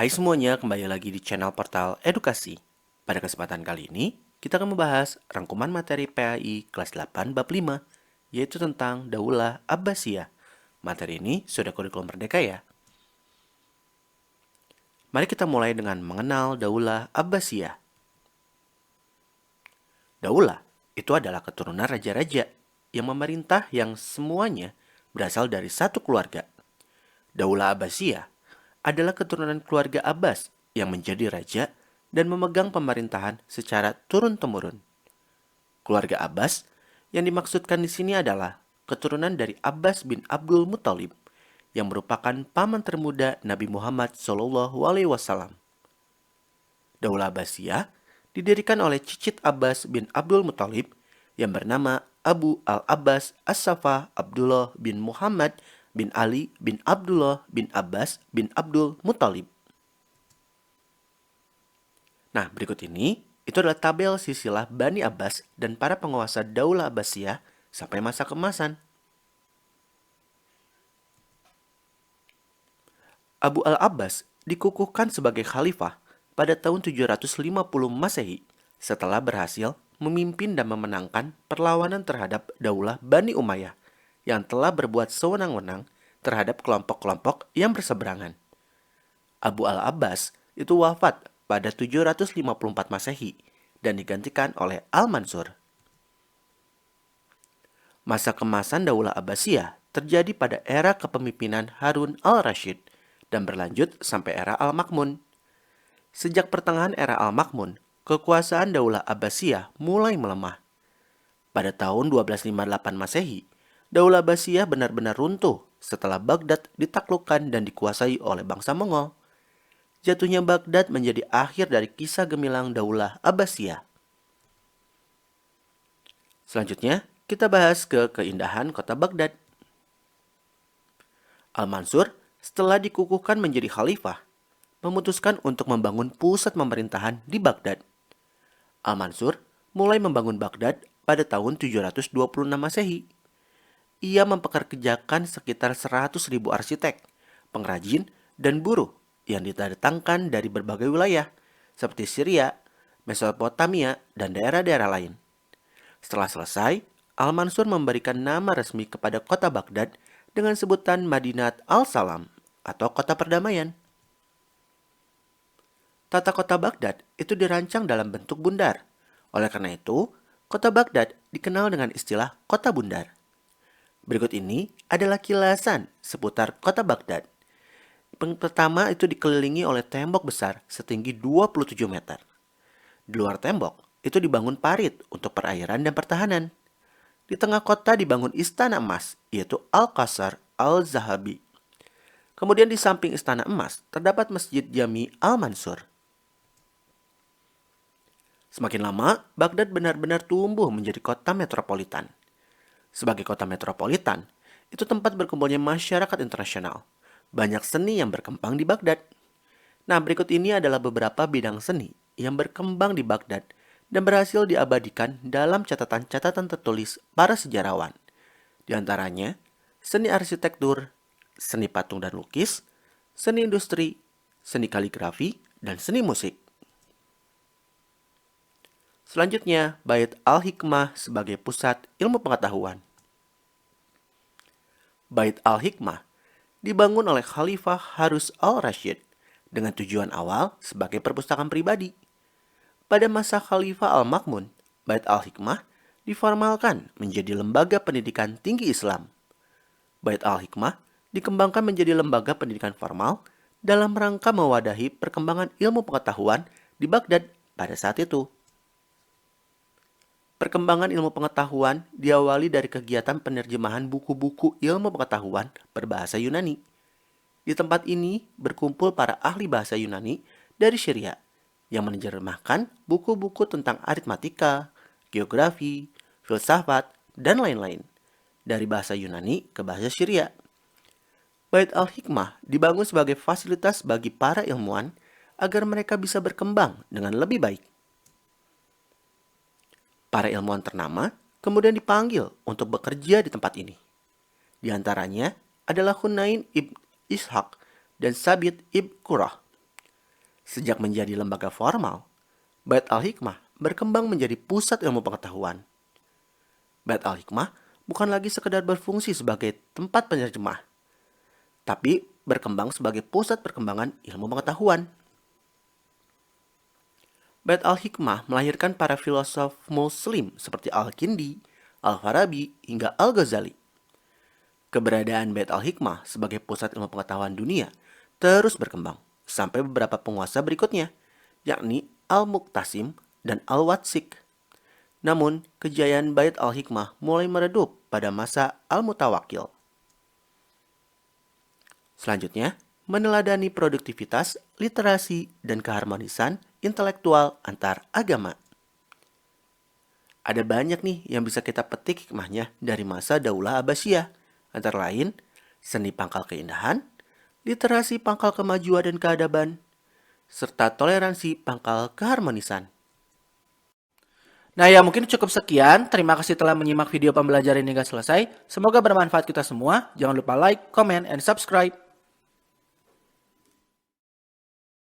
Hai semuanya, kembali lagi di channel Portal Edukasi. Pada kesempatan kali ini, kita akan membahas rangkuman materi PAI kelas 8 bab 5, yaitu tentang Daulah Abbasiyah. Materi ini sudah kurikulum merdeka ya. Mari kita mulai dengan mengenal Daulah Abbasiyah. Daulah itu adalah keturunan raja-raja yang memerintah yang semuanya berasal dari satu keluarga. Daulah Abbasiyah adalah keturunan keluarga Abbas yang menjadi raja dan memegang pemerintahan secara turun-temurun. Keluarga Abbas yang dimaksudkan di sini adalah keturunan dari Abbas bin Abdul Muthalib yang merupakan paman termuda Nabi Muhammad SAW. Daulah Abbasiyah didirikan oleh cicit Abbas bin Abdul Muthalib yang bernama Abu al-Abbas As-Saffah Abdullah bin Muhammad bin Ali bin Abdullah bin Abbas bin Abdul Muthalib. Nah, berikut ini itu adalah tabel silsilah Bani Abbas dan para penguasa Daulah Abbasiyah sampai masa keemasan. Abu al-Abbas dikukuhkan sebagai khalifah pada tahun 750 Masehi setelah berhasil memimpin dan memenangkan perlawanan terhadap Daulah Bani Umayyah yang telah berbuat sewenang-wenang terhadap kelompok-kelompok yang berseberangan. Abu al-Abbas itu wafat pada 754 Masehi dan digantikan oleh Al-Mansur. Masa kemasan Daulah Abbasiyah terjadi pada era kepemimpinan Harun al-Rashid dan berlanjut sampai era Al-Ma'mun. Sejak pertengahan era Al-Ma'mun, kekuasaan Daulah Abbasiyah mulai melemah. Pada tahun 1258 Masehi, Daulah Abbasiyah benar-benar runtuh setelah Baghdad ditaklukkan dan dikuasai oleh bangsa Mongol. Jatuhnya Baghdad menjadi akhir dari kisah gemilang Daulah Abbasiyah. Selanjutnya, kita bahas keindahan kota Baghdad. Al-Mansur setelah dikukuhkan menjadi khalifah, memutuskan untuk membangun pusat pemerintahan di Baghdad. Al-Mansur mulai membangun Baghdad pada tahun 726 Masehi. Ia mempekerjakan sekitar 100.000 arsitek, pengrajin, dan buruh yang didatangkan dari berbagai wilayah, seperti Syria, Mesopotamia, dan daerah-daerah lain. Setelah selesai, Al-Mansur memberikan nama resmi kepada kota Baghdad dengan sebutan Madinat Al-Salam atau kota perdamaian. Tata kota Baghdad itu dirancang dalam bentuk bundar. Oleh karena itu, kota Baghdad dikenal dengan istilah kota bundar. Berikut ini adalah kilasan seputar kota Baghdad. Pertama itu dikelilingi oleh tembok besar setinggi 27 meter. Di luar tembok itu dibangun parit untuk perairan dan pertahanan. Di tengah kota dibangun istana emas, yaitu Al-Qasr Al-Zahabi. Kemudian di samping istana emas terdapat Masjid Jami Al-Mansur. Semakin lama, Baghdad benar-benar tumbuh menjadi kota metropolitan. Sebagai kota metropolitan, itu tempat berkumpulnya masyarakat internasional. Banyak seni yang berkembang di Baghdad. Nah, berikut ini adalah beberapa bidang seni yang berkembang di Baghdad dan berhasil diabadikan dalam catatan-catatan tertulis para sejarawan. Di antaranya, seni arsitektur, seni patung dan lukis, seni industri, seni kaligrafi, dan seni musik. Selanjutnya, Bait Al-Hikmah sebagai pusat ilmu pengetahuan. Bait Al-Hikmah dibangun oleh Khalifah Harun al-Rashid dengan tujuan awal sebagai perpustakaan pribadi. Pada masa Khalifah Al-Ma'mun, Bait Al-Hikmah diformalkan menjadi lembaga pendidikan tinggi Islam. Bait Al-Hikmah dikembangkan menjadi lembaga pendidikan formal dalam rangka mewadahi perkembangan ilmu pengetahuan di Baghdad pada saat itu. Perkembangan ilmu pengetahuan diawali dari kegiatan penerjemahan buku-buku ilmu pengetahuan berbahasa Yunani. Di tempat ini berkumpul para ahli bahasa Yunani dari Syria yang menerjemahkan buku-buku tentang aritmatika, geografi, filsafat, dan lain-lain dari bahasa Yunani ke bahasa Syria. Bait Al-Hikmah dibangun sebagai fasilitas bagi para ilmuwan agar mereka bisa berkembang dengan lebih baik. Para ilmuwan ternama kemudian dipanggil untuk bekerja di tempat ini. Di antaranya adalah Hunain ibn Ishaq dan Sabit ibn Qurrah. Sejak menjadi lembaga formal, Bait Al-Hikmah berkembang menjadi pusat ilmu pengetahuan. Bait Al-Hikmah bukan lagi sekedar berfungsi sebagai tempat penerjemah, tapi berkembang sebagai pusat perkembangan ilmu pengetahuan. Bait Al-Hikmah melahirkan para filosof Muslim seperti Al-Kindi, Al-Farabi, hingga Al-Ghazali. Keberadaan Bait Al-Hikmah sebagai pusat ilmu pengetahuan dunia terus berkembang sampai beberapa penguasa berikutnya, yakni Al-Muqtasim dan Al-Watsik. Namun, kejayaan Bait Al-Hikmah mulai meredup pada masa Al-Mutawakkil. Selanjutnya, meneladani produktivitas, literasi, dan keharmonisan intelektual antar agama. Ada banyak nih yang bisa kita petik hikmahnya dari masa Daulah Abbasiyah, antara lain seni pangkal keindahan, literasi pangkal kemajuan dan keadaban, serta toleransi pangkal keharmonisan. Nah ya mungkin cukup sekian. Terima kasih telah menyimak video pembelajaran ini hingga selesai. Semoga bermanfaat kita semua. Jangan lupa like, comment, and subscribe.